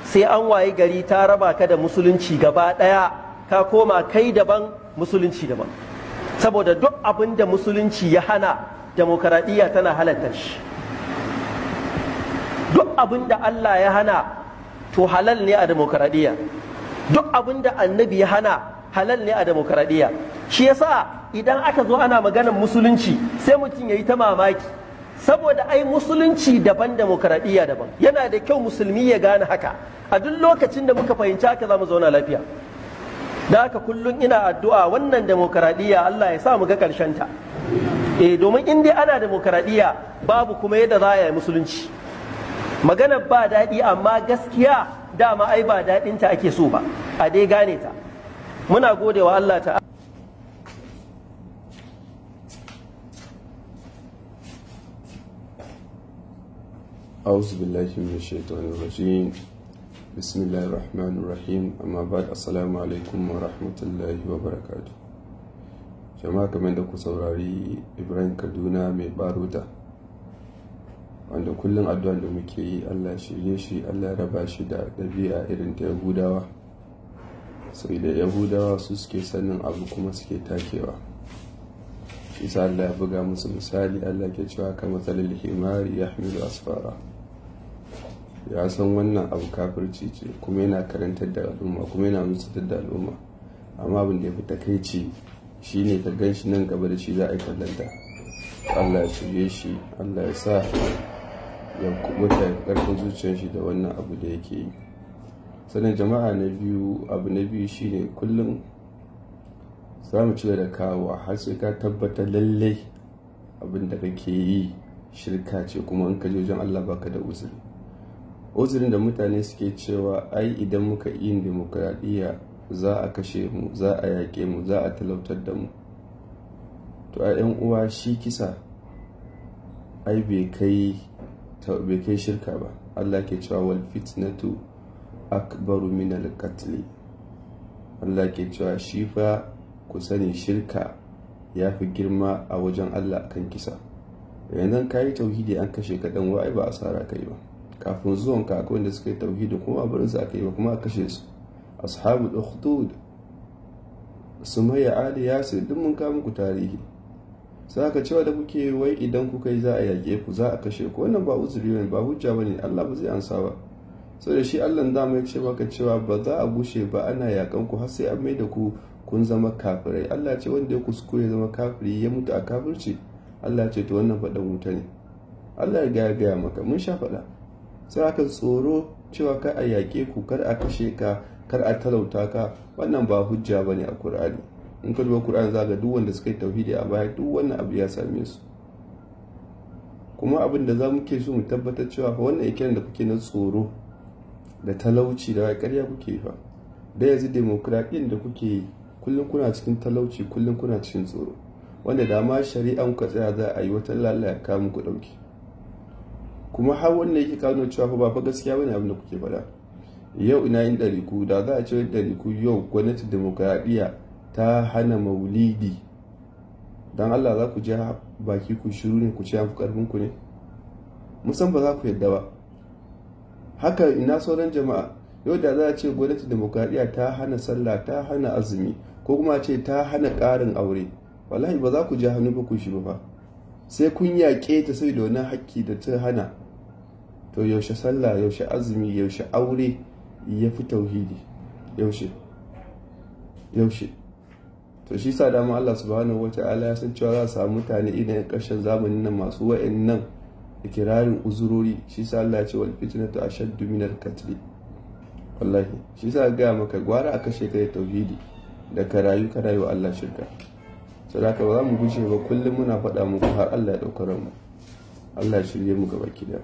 sai an wayi gari ta raba ka da musulunci gaba ɗaya, ka koma kai daban musulunci daban. Saboda duk abin da musulunci ya hana, demokaradiyya tana halatta shi. Duk abin da Allah ya hana to halal ne a demokaradiyya. Duk abin da annabi ya hana halal ne a demokaradiyya. Shi yasa idan aka zo ana maganar musulunci sai mutum ya yi ta mamaki, saboda ai musulunci daban demokaradiyya daban. Yana da kyau musulmi ya gane haka. A duk lokacin da muka fahimci haka za mu zauna lafiya. Da haka kullum ina addu'a wannan demokaradiyya Allah ya sa mu ga ƙarshen ta. Domin in dai ana demokaradiyya babu kuma yadda za a yi musulunci. Maganar ba daɗi, amma gaskiya dama ai ba daɗinta ake so ba, a dai gane ta. Muna gode wa Allah ta'ala. أعوذ بالله من الشيطان الرجيم بسم الله الرحمن الرحيم أما بعد السلام عليكم ورحمة الله وبركاته. jama'a kamar da ku saurari Ibrahim Kaduna mai baruta, wanda kullum addu'ar da muke yi Allah shirye shi, Allah raba shi da ɗabi'a irin ta Yahudawa. Sai da Yahudawa su suke sanin abu kuma suke takewa. Shi sa Allah ya buga musu misali, Allah ke cewa ka matsalil himari yahmilu asfara. Ya san wannan abu kafirci ce kuma yana karantar da al'umma kuma yana nutsar da al'umma, amma abin da ya fi takaici shine ka gan shi nan gaba da shi za a yi kallanta. Allah ya shirye shi, Allah ya sa ya kubuta ya karfin zuciyar shi da wannan abu da yake yi. Sannan jama'a abu na biyu shine kullum za mu cire da kawo har sai ka tabbatar lallai abin da kake yi shirka ce, kuma in ka je wajen Allah baka da uzurin da mutane suke cewa ai idan muka yi demokradiyya za a kashe mu, za a yaƙe mu, za a talautar da mu. To a yan uwa, shi kisa ai bai kai shirka ba. Allah ke cewa wal fitnatu akbaru min al qatl. Allah ke cewa shi fa ku sani shirka ya fi girma a wajen Allah kan kisa. Yanzu ka yi tauhidi an kashe ka dan wai ba asara kai ba. Kafin zuwan ka akwai wanda suka yi tauhidi kuma barin su aka yi ba kuma a kashe su. Ashabul ukhdud, Sumayya, Ali, Yasir, duk mun kawo muku tarihi. Sai aka cewa da kuke wai idan kuka yi za a yake ku, za a kashe ku, wannan ba uzuri ne, ba hujja bane, Allah ba zai ansa ba. Saboda shi Allah da mai ce maka cewa ba za a gushe ba ana yakan ku har sai an mai da ku kun zama kafirai. Allah ce wanda ya kuskure zama kafiri ya mutu a kafirci, Allah ce to wannan faɗan wuta ne. Allah ya gaya maka, mun sha faɗa. Sai aka tsoro cewa kar a yake ku, kar a kashe ka, kar a talauta ka, wannan ba hujja bane a Qur'ani. In ka duba Qur'ani za ga duk wanda suka yi tauhidi a baya duk wannan abu ya same su. Kuma abin da za mu ke so mu tabbatar cewa fa wannan ikiran da kuke na tsoro da talauci da ƙarya kuke fa. Da yanzu demokradiyyar da kuke yi kullum kuna cikin talauci, kullum kuna cikin tsoro. Wanda da ma shari'an ku tsaya za a yi wata lalaya ka muku dauki. Kuma har wannan yake kawo cewa fa ba fa gaskiya bane abin da kuke faɗa. Yau ina yin ɗariku, da za a ce ɗariku yau gwamnati demokradiyya ta hana maulidi, don Allah za ku je baki ku shiru ne ku ce an fi ƙarfin ku ne? Musan ba za ku yadda ba. Haka ina sauran jama'a, yau da za a ce gwamnati demokradiyya ta hana sallah, ta hana azumi, ko kuma ce ta hana ƙarin aure, wallahi ba za ku je hannu ba ku shiru ba, sai kun yaƙe ta sai da wani haƙƙi da ta hana. To yaushe sallah, yaushe azumi, yaushe aure ya fi tauhidi? Yaushe to shi sa dama Allah subhanahu wata'ala ya san cewa za a samu mutane idan ƙarshen zamanin nan masu wa'annan ikirarin uzurori. Shi sa Allah ya ce wal fitnatu ashaddu min al qatl. Wallahi shi sa ga maka gwara aka kashe kai tauhidi da ka rayu wa Allah shirka. Saboda ba za mu gushe ba, kullum muna faɗa muku har Allah ya ɗauka ranmu. Allah ya shirye mu gaba ki da